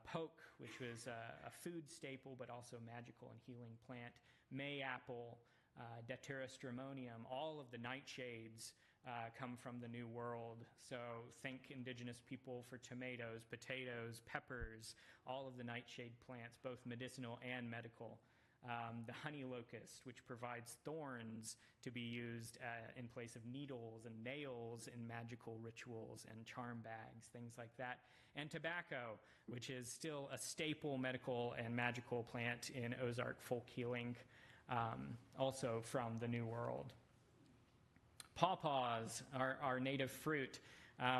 B: Poke, which was a food staple but also magical and healing plant. Mayapple, Datura stramonium, all of the nightshades come from the New World. So think indigenous people for tomatoes, potatoes, peppers, all of the nightshade plants, both medicinal and medical. The honey locust, which provides thorns to be used in place of needles and nails in magical rituals and charm bags, things like that. And tobacco, which is still a staple medical and magical plant in Ozark folk healing, also from the New World. Pawpaws, our native fruit.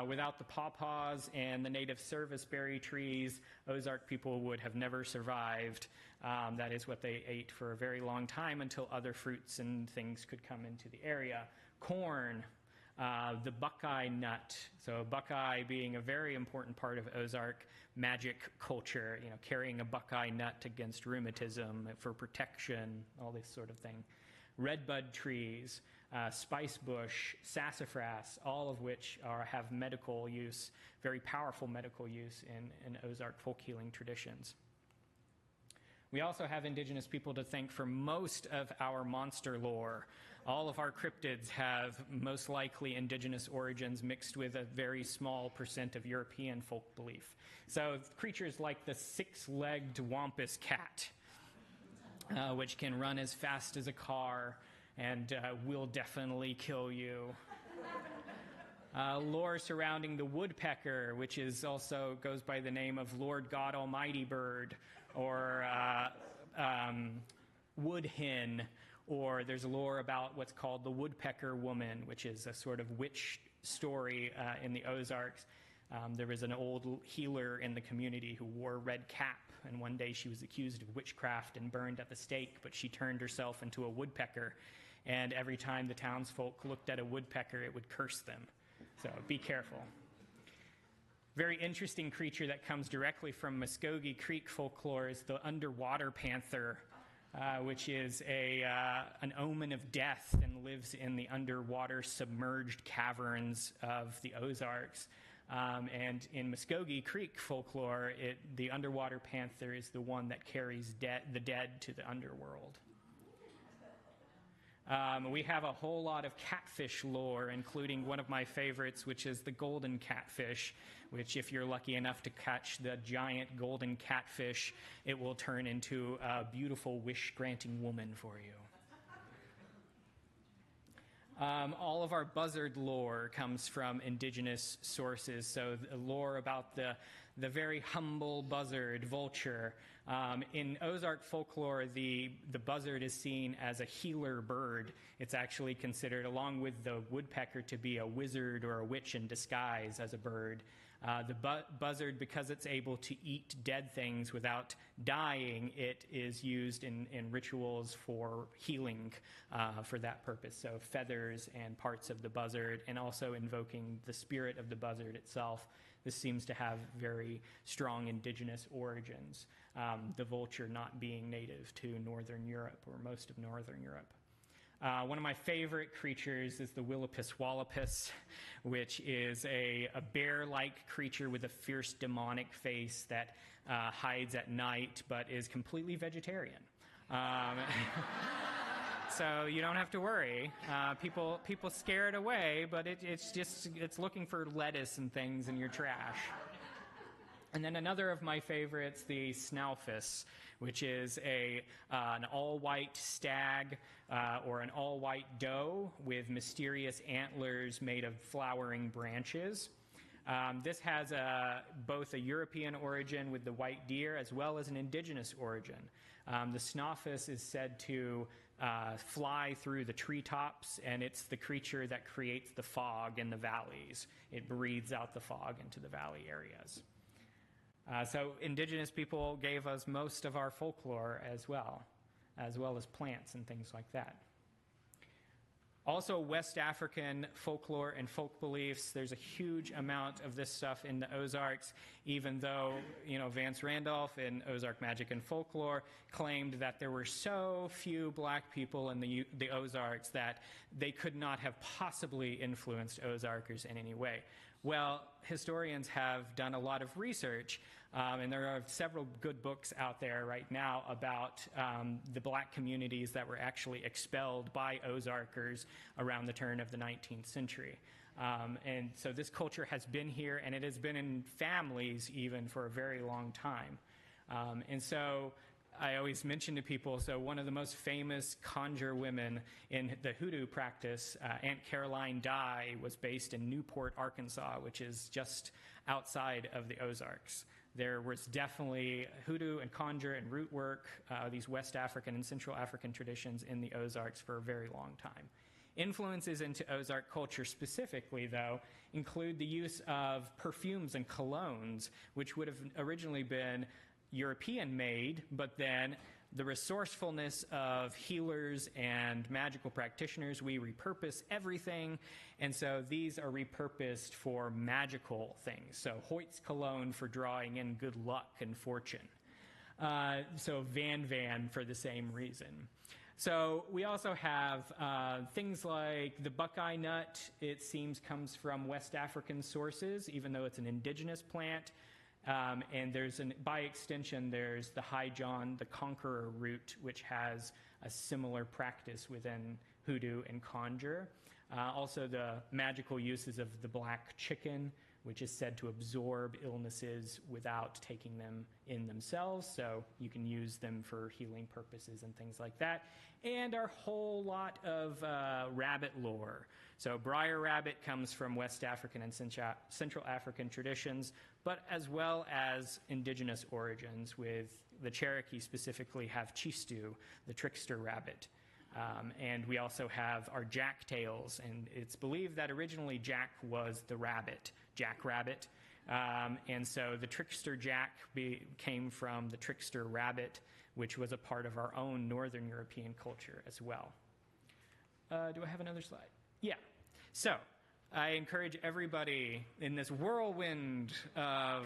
B: Without the pawpaws and the native serviceberry trees, Ozark people would have never survived. That is what they ate for a very long time until other fruits and things could come into the area. Corn, the buckeye nut. So buckeye being a very important part of Ozark magic culture, carrying a buckeye nut against rheumatism for protection, all this sort of thing. Redbud trees, spice bush, sassafras, all of which have medical use, very powerful medical use in Ozark folk healing traditions. We also have indigenous people to thank for most of our monster lore. All of our cryptids have most likely indigenous origins mixed with a very small % of European folk belief. So creatures like the six-legged wampus cat, which can run as fast as a car and will definitely kill you. Lore surrounding the woodpecker, which is also goes by the name of Lord God Almighty Bird, or wood hen, or there's lore about what's called the woodpecker woman, which is a sort of witch story in the Ozarks. There was an old healer in the community who wore a red cap, and one day she was accused of witchcraft and burned at the stake, but she turned herself into a woodpecker, and every time the townsfolk looked at a woodpecker, it would curse them. So be careful. Very interesting creature that comes directly from Muskogee Creek folklore is the underwater panther, which is an omen of death and lives in the underwater submerged caverns of the Ozarks. And in Muskogee Creek folklore, the underwater panther is the one that carries the dead to the underworld. We have a whole lot of catfish lore, including one of my favorites, which is the golden catfish, which if you're lucky enough to catch the giant golden catfish, it will turn into a beautiful wish-granting woman for you. All of our buzzard lore comes from indigenous sources, so the lore about the very humble buzzard, vulture. In Ozark folklore, the buzzard is seen as a healer bird. It's actually considered, along with the woodpecker, to be a wizard or a witch in disguise as a bird. The buzzard, because it's able to eat dead things without dying, it is used in rituals for healing for that purpose. So feathers and parts of the buzzard, and also invoking the spirit of the buzzard itself. This seems to have very strong indigenous origins, the vulture not being native to Northern Europe or most of Northern Europe. One of my favorite creatures is the Willipus wallopus, which is a bear-like creature with a fierce demonic face that hides at night but is completely vegetarian. So you don't have to worry. People scare it away, but it's looking for lettuce and things in your trash. And then another of my favorites, the snaufus, which is an all-white stag or an all-white doe with mysterious antlers made of flowering branches. This has both a European origin with the white deer as well as an indigenous origin. The snaufus is said to fly through the treetops, and it's the creature that creates the fog in the valleys. It breathes out the fog into the valley areas. So indigenous people gave us most of our folklore as well as plants and things like that. Also, West African folklore and folk beliefs. There's a huge amount of this stuff in the Ozarks, even though, Vance Randolph in Ozark Magic and Folklore claimed that there were so few black people in the Ozarks that they could not have possibly influenced Ozarkers in any way. Well, historians have done a lot of research, and there are several good books out there right now about the black communities that were actually expelled by Ozarkers around the turn of the 19th century. And so this culture has been here, and it has been in families even for a very long time. And so I always mention to people, so one of the most famous conjure women in the hoodoo practice, Aunt Caroline Dye, was based in Newport, Arkansas, which is just outside of the Ozarks. There was definitely hoodoo and conjure and root work, these West African and Central African traditions in the Ozarks for a very long time. Influences into Ozark culture specifically, though, include the use of perfumes and colognes, which would have originally been European-made, but then the resourcefulness of healers and magical practitioners, we repurpose everything, and so these are repurposed for magical things. So Hoyt's cologne for drawing in good luck and fortune. So Van for the same reason. So we also have things like the buckeye nut. It seems comes from West African sources, even though it's an indigenous plant. And by extension, there's the high john, the conqueror root, which has a similar practice within hoodoo and conjure. Also, the magical uses of the black chicken, which is said to absorb illnesses without taking them in themselves, so you can use them for healing purposes and things like that. And our whole lot of rabbit lore. So briar rabbit comes from West African and Central African traditions, but as well as indigenous origins, with the Cherokee specifically have chistu, the trickster rabbit. And we also have our jacktails, and it's believed that originally Jack was the rabbit, jackrabbit. And so the trickster Jack came from the trickster rabbit, which was a part of our own Northern European culture as well. Do I have another slide? Yeah. So I encourage everybody in this whirlwind of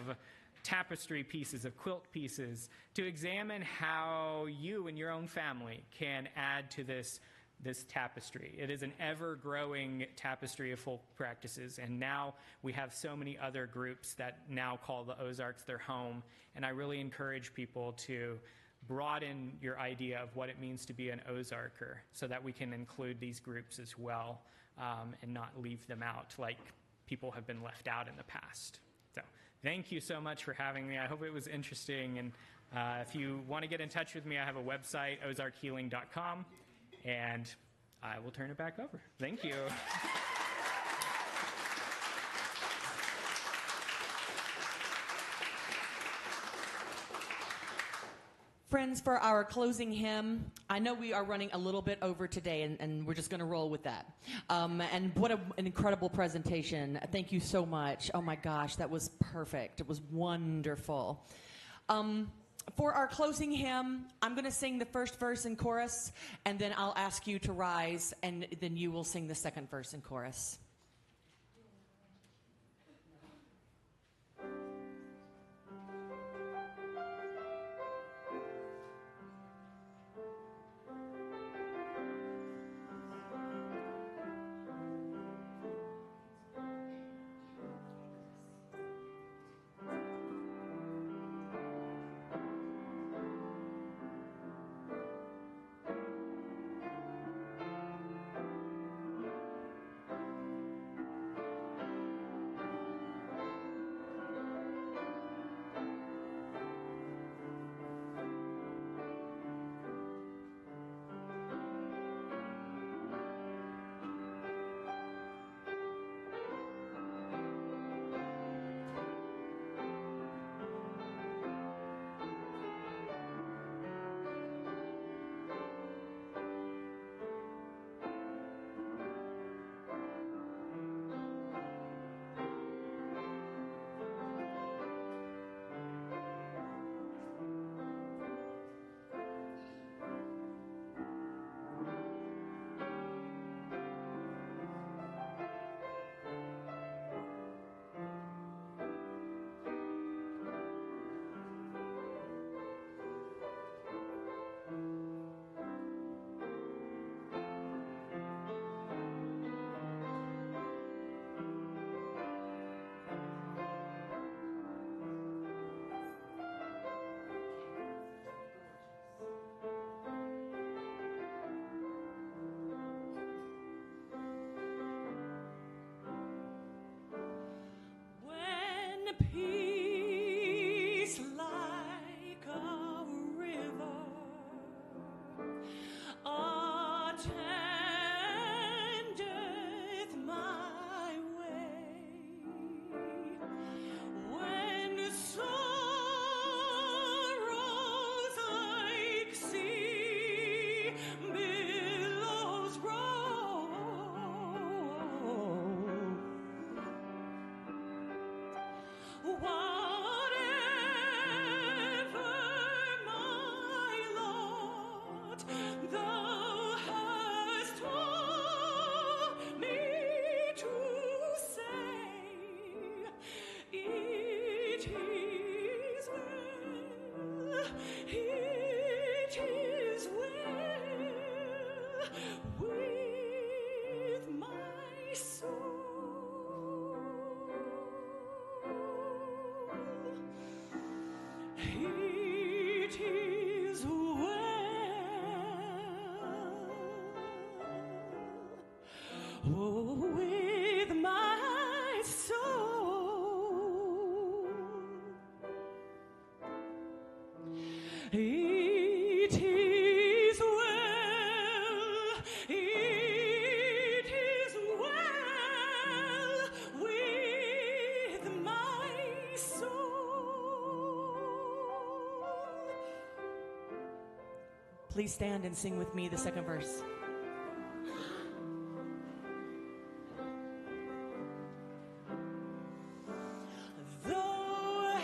B: tapestry pieces, of quilt pieces, to examine how you and your own family can add to this tapestry. It is an ever-growing tapestry of folk practices, and now we have so many other groups that now call the Ozarks their home, and I really encourage people to broaden your idea of what it means to be an Ozarker so that we can include these groups as well, and not leave them out like people have been left out in the past. So thank you so much for having me. I hope it was interesting, and if you want to get in touch with me, I have a website, ozarkhealing.com, and I will turn it back over. Thank you.
E: Friends, for our closing hymn, I know we are running a little bit over today, and we're just going to roll with that. And what an incredible presentation. Thank you so much. Oh my gosh, that was perfect. It was wonderful. For our closing hymn, I'm going to sing the first verse and chorus, and then I'll ask you to rise, and then you will sing the second verse and chorus. It is well, it is well with my soul. Please stand and sing with me the second verse. Though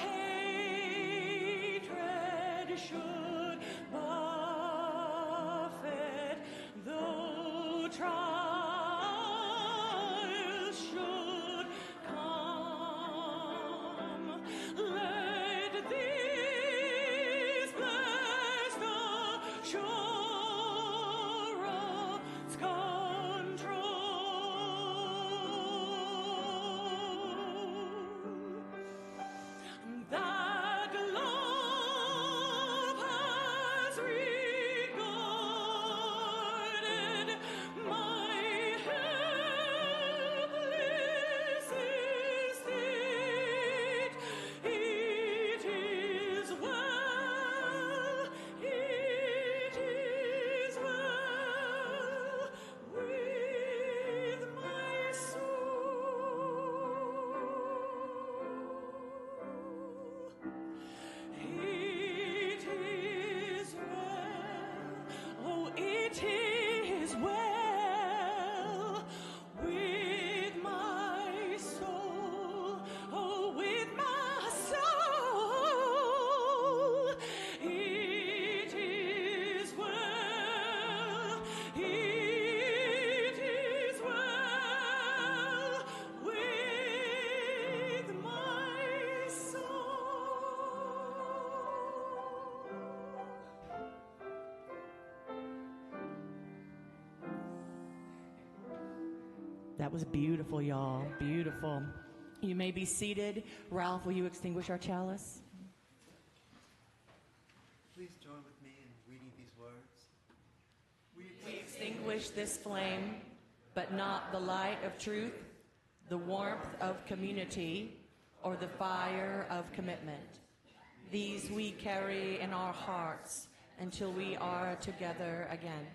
E: hatred should buffet, though trials should come, let these blessed assurance control. That love has regarded my helpless estate. It is well, it is well with my soul. It is well, oh, it is well with my soul, oh, with my soul. It is well, it is well with my soul. That was beautiful, y'all. Beautiful. You may be seated. Ralph, will you extinguish our chalice?
C: Please join with me in reading these words.
E: We extinguish this flame, but not the light of truth, the warmth of community, or the fire of commitment. These we carry in our hearts until we are together again.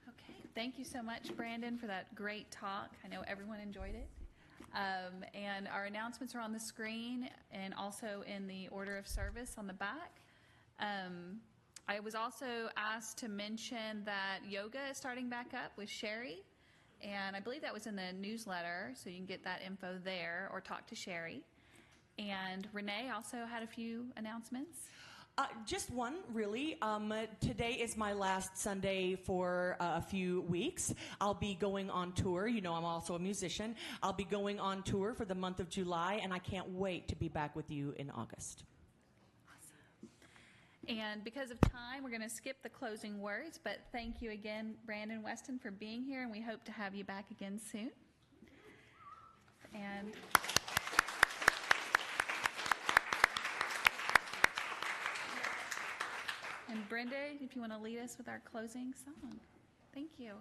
A: Okay, thank you so much, Brandon, for that great talk. I know everyone enjoyed it. And our announcements are on the screen and also in the order of service on the back. I was also asked to mention that yoga is starting back up with Sherry, and I believe that was in the newsletter, so you can get that info there or talk to Sherry. And Renee also had a few announcements.
E: Just one, really. Today is my last Sunday for a few weeks. I'll be going on tour. You know, I'm also a musician. I'll be going on tour for the month of July, and I can't wait to be back with you in August.
A: And because of time, we're going to skip the closing words, but thank you again, Brandon Weston, for being here, and we hope to have you back again soon. And Brenda, if you want to lead us with our closing song. Thank you.